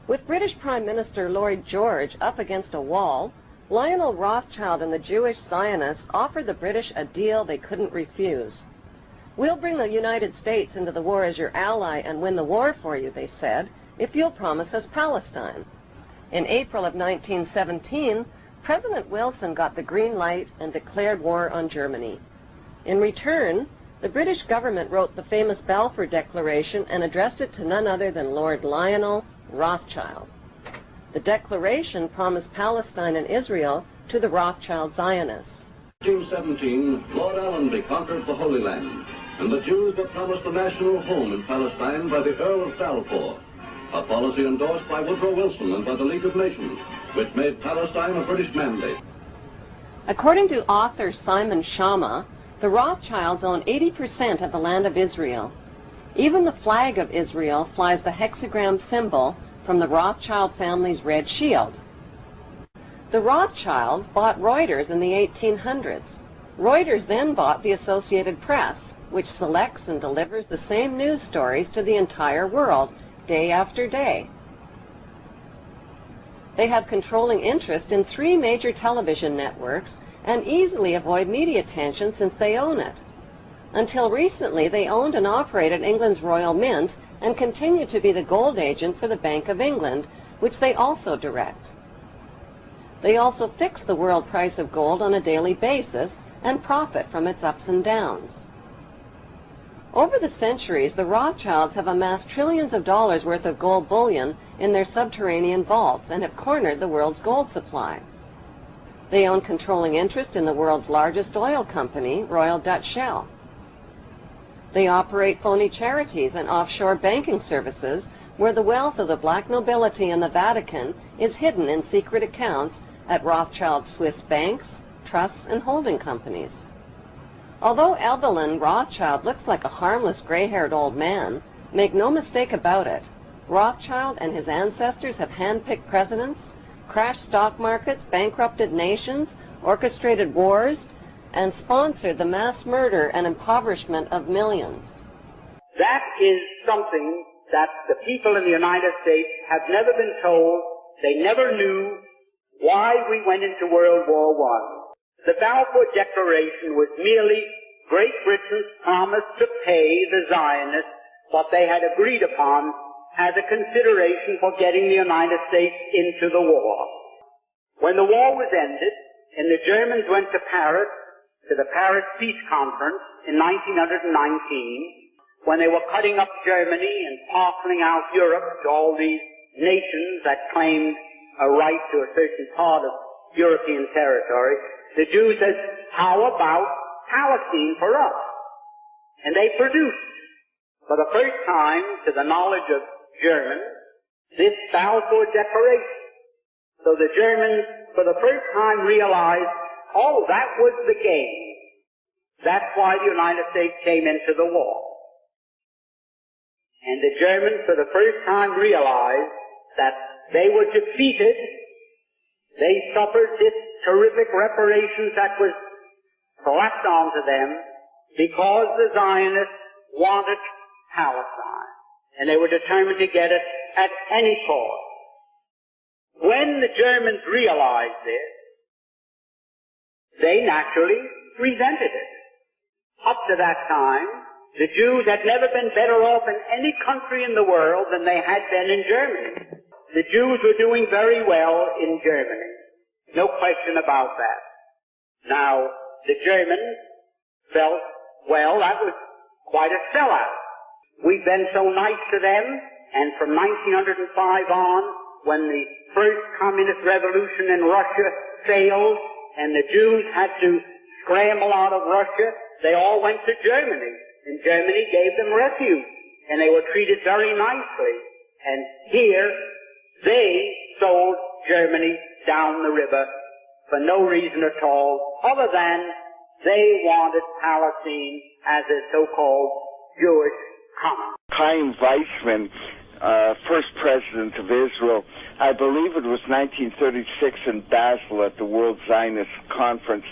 With British Prime Minister Lloyd George up against a wall, Lionel Rothschild and the Jewish Zionists offered the British a deal they couldn't refuse. "We'll bring the United States into the war as your ally and win the war for you," they said, "if you'll promise us Palestine." In April of 1917, President Wilson got the green light and declared war on Germany. In return, the British government wrote the famous Balfour Declaration and addressed it to none other than Lord Lionel Rothschild. The declaration promised Palestine and Israel to the Rothschild Zionists. In 1817, Lord Allenby conquered the Holy Land, and the Jews were promised a national home in Palestine by the Earl of Balfour, a policy endorsed by Woodrow Wilson and by the League of Nations, which made Palestine a British mandate. According to author Simon Schama, the Rothschilds own 80% of the land of Israel. Even the flag of Israel flies the hexagram symbol from the Rothschild family's red shield. The Rothschilds bought Reuters in the 1800s. Reuters then bought the Associated Press, which selects and delivers the same news stories to the entire world, day after day. They have controlling interest in 3 major television networks and easily avoid media attention since they own it. Until recently, they owned and operated England's Royal Mint and continue to be the gold agent for the Bank of England, which they also direct. They also fix the world price of gold on a daily basis and profit from its ups and downs. Over the centuries, the Rothschilds have amassed trillions of dollars worth of gold bullion in their subterranean vaults and have cornered the world's gold supply. They own controlling interest in the world's largest oil company, Royal Dutch Shell. They operate phony charities and offshore banking services where the wealth of the black nobility and the Vatican is hidden in secret accounts at Rothschild Swiss banks, trusts, and holding companies. Although Evelyn Rothschild looks like a harmless gray-haired old man, make no mistake about it, Rothschild and his ancestors have handpicked presidents, crashed stock markets, bankrupted nations, orchestrated wars, and sponsored the mass murder and impoverishment of millions. That is something that the people in the United States have never been told. They never knew why we went into World War I. The Balfour Declaration was merely Great Britain's promise to pay the Zionists what they had agreed upon as a consideration for getting the United States into the war. When the war was ended and the Germans went to Paris, to the Paris Peace Conference in 1919, when they were cutting up Germany and parceling out Europe to all these nations that claimed a right to a certain part of European territory, the Jews said, "How about Palestine for us?" And they produced, for the first time, to the knowledge of Germans, this Balfour Declaration. So the Germans, for the first time, realized, oh, that was the game. That's why the United States came into the war. And the Germans, for the first time, realized that they were defeated. They suffered this terrific reparations that was slapped onto them because the Zionists wanted Palestine. And they were determined to get it at any cost. When the Germans realized this, they naturally resented it. Up to that time, the Jews had never been better off in any country in the world than they had been in Germany. The Jews were doing very well in Germany. No question about that. Now, the Germans felt, well, that was quite a sellout. We've been so nice to them, and from 1905 on, when the first communist revolution in Russia failed, and the Jews had to scramble out of Russia, they all went to Germany, and Germany gave them refuge, and they were treated very nicely. And here, they sold Germany down the river for no reason at all, other than they wanted Palestine as a so-called Jewish common. Chaim Weizmann, first president of Israel, I believe it was 1936 in Basel at the World Zionist Conference,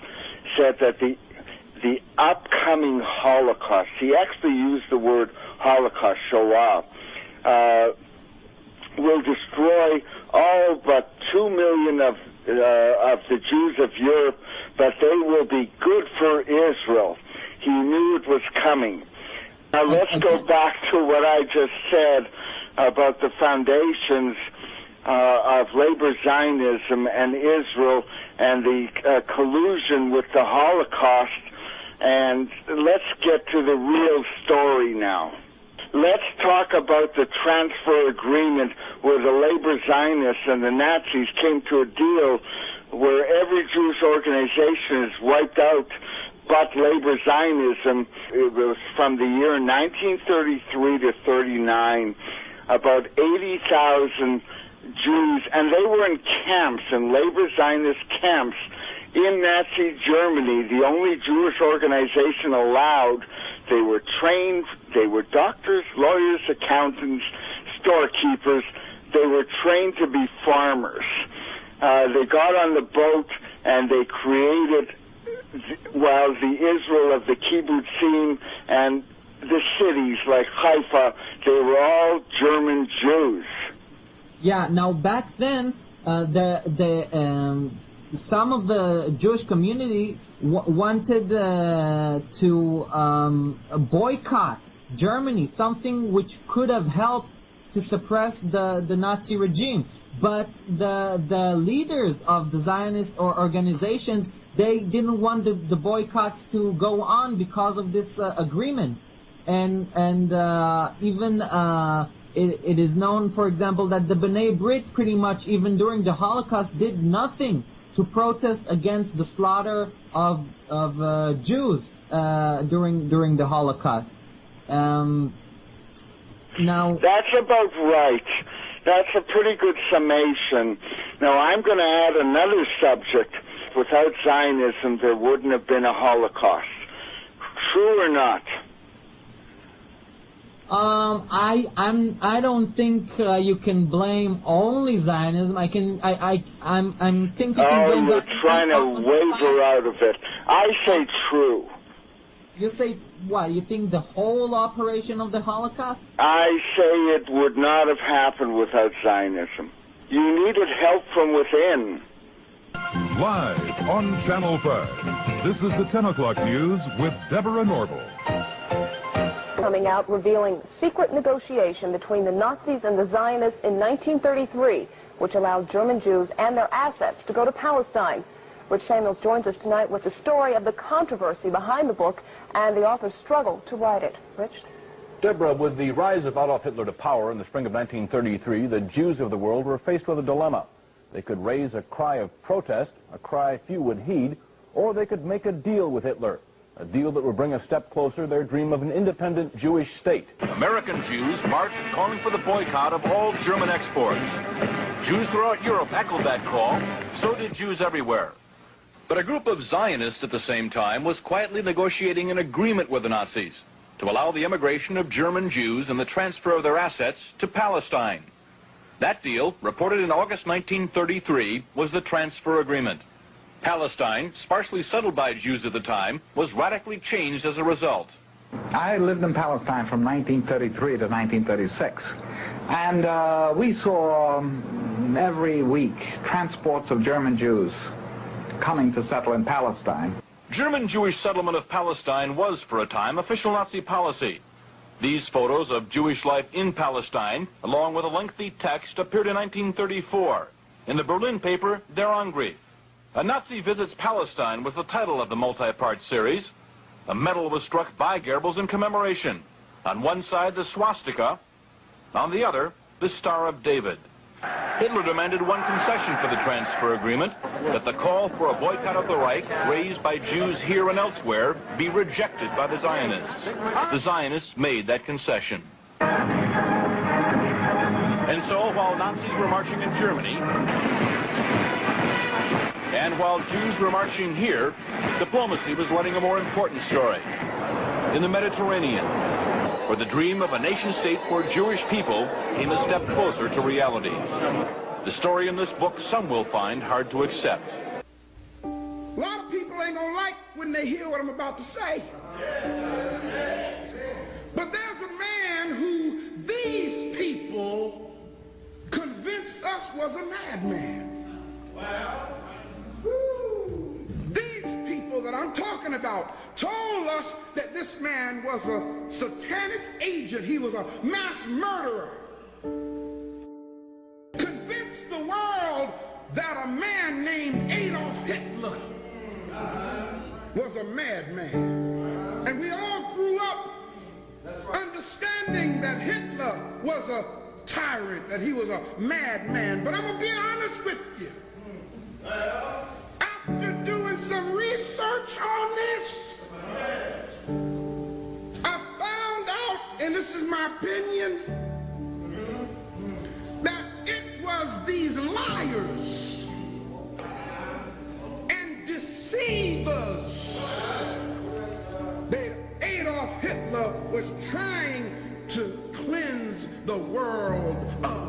said that the upcoming Holocaust, he actually used the word Holocaust, Shoah, will destroy all but 2 million of the Jews of Europe, but they will be good for Israel. He knew it was coming. Now let's go back to what I just said about the foundations of labor Zionism and Israel and the collusion with the Holocaust. And let's get to the real story now. Let's talk about the transfer agreement where the labor Zionists and the Nazis came to a deal where every Jewish organization is wiped out but labor Zionism. It was from the year 1933 to 39, about 80,000 Jews, and they were in camps, in labor Zionist camps in Nazi Germany, the only Jewish organization allowed. They were trained, they were doctors, lawyers, accountants, storekeepers. They were trained to be farmers. They got on the boat and they created, the Israel of the kibbutzim and the cities like Haifa. They were all German Jews. Yeah, now back then, some of the Jewish community wanted to boycott Germany, something which could have helped to suppress the Nazi regime. But the leaders of the Zionist organizations, they didn't want the boycotts to go on because of this agreement. And even it is known, for example, that the B'nai Brit pretty much, even during the Holocaust, did nothing to protest against the slaughter of Jews during the Holocaust. Now that's about right. That's a pretty good summation. Now I'm going to add another subject. Without Zionism, there wouldn't have been a Holocaust. True or not? I don't think you can blame only Zionism. I'm thinking you can blame. You're trying to waver out of it. I say true. You say what? You think the whole operation of the Holocaust? I say it would not have happened without Zionism. You needed help from within. Live on Channel 5, this is the 10 o'clock news with Deborah Norville. Coming out revealing secret negotiation between the Nazis and the Zionists in 1933, which allowed German Jews and their assets to go to Palestine. Rich Samuels joins us tonight with the story of the controversy behind the book and the author's struggle to write it. Rich? Deborah, with the rise of Adolf Hitler to power in the spring of 1933, the Jews of the world were faced with a dilemma. They could raise a cry of protest, a cry few would heed, or they could make a deal with Hitler, a deal that would bring a step closer to their dream of an independent Jewish state. American Jews marched calling for the boycott of all German exports. Jews throughout Europe echoed that call. So did Jews everywhere. But a group of Zionists at the same time was quietly negotiating an agreement with the Nazis to allow the immigration of German Jews and the transfer of their assets to Palestine. That deal, reported in August 1933, was the transfer agreement. Palestine, sparsely settled by Jews at the time, was radically changed as a result. I lived in Palestine from 1933 to 1936, and we saw every week transports of German Jews coming to settle in Palestine. German Jewish settlement of Palestine was, for a time, official Nazi policy. These photos of Jewish life in Palestine, along with a lengthy text, appeared in 1934 in the Berlin paper Der Angriff. A Nazi Visits Palestine was the title of the multi-part series. A medal was struck by Goebbels in commemoration. On one side, the swastika. On the other, the Star of David. Hitler demanded one concession for the transfer agreement, that the call for a boycott of the Reich, raised by Jews here and elsewhere, be rejected by the Zionists. The Zionists made that concession. And so, while Nazis were marching in Germany, and while Jews were marching here, diplomacy was running a more important story. In the Mediterranean, where the dream of a nation-state for Jewish people came a step closer to reality. The story in this book some will find hard to accept. A lot of people ain't gonna like when they hear what I'm about to say. But there's a man who these people madman. These people that I'm talking about told us that this man was a satanic agent. He was a mass murderer. Convinced the world that a man named Adolf Hitler was a madman. And we all grew up understanding that Hitler was a tyrant, that he was a madman. But I'm going to be honest with you. After doing some research on this, I found out, and this is my opinion, that it was these liars and deceivers that Adolf Hitler was trying to cleanse the world of.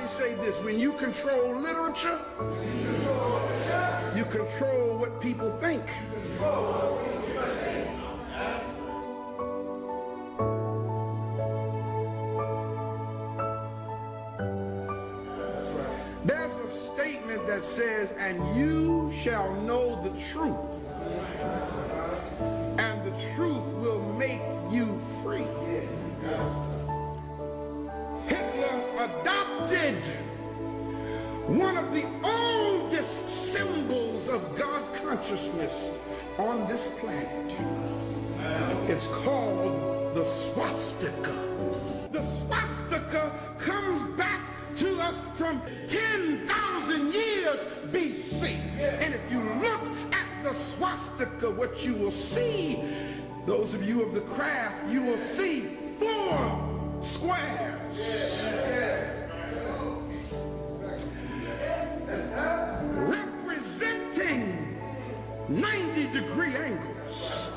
Say this: when you control literature, you control what people think. There's a statement that says, "And you shall know the truth, and the truth will make you free." Adopted one of the oldest symbols of God consciousness on this planet. It's called the swastika. The swastika comes back to us from 10,000 years BC. And if you look at the swastika, what you will see, those of you of the craft, you will see 4 squares. Representing 90-degree angles.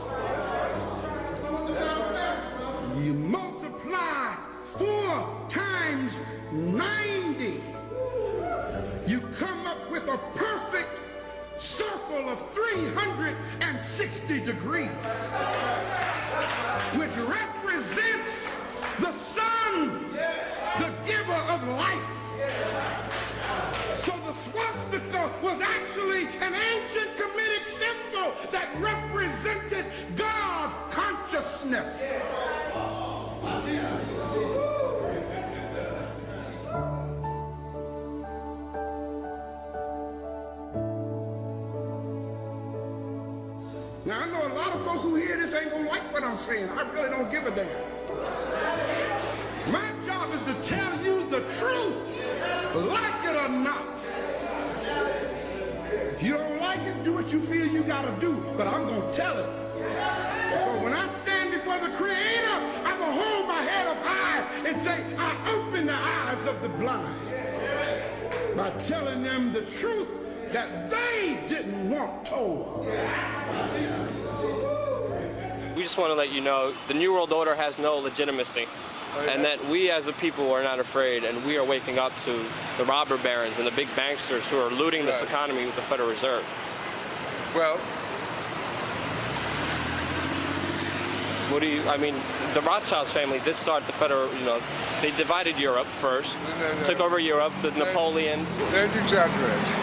You multiply 4 times 90. You come up with a perfect circle of 360 degrees, which represents the sun, the giver of life. So the swastika was actually an ancient Kemetic symbol that represented God consciousness. Now I know a lot of folks who hear this ain't gonna like what I'm saying. I really don't give a damn. My job is to tell you the truth, like it or not. If you don't like it, do what you feel you gotta do, but I'm gonna tell it. But when I stand before the Creator, I'm gonna hold my head up high and say, I open the eyes of the blind by telling them the truth that they didn't want told. We just want to let you know the New World Order has no legitimacy, and that we as a people are not afraid, and we are waking up to the robber barons and the big banksters who are looting this economy with the Federal Reserve. Well, what do you, I mean, the Rothschilds family did start the Federal, they divided Europe first, took over Europe, the Napoleon. Don't exaggerate.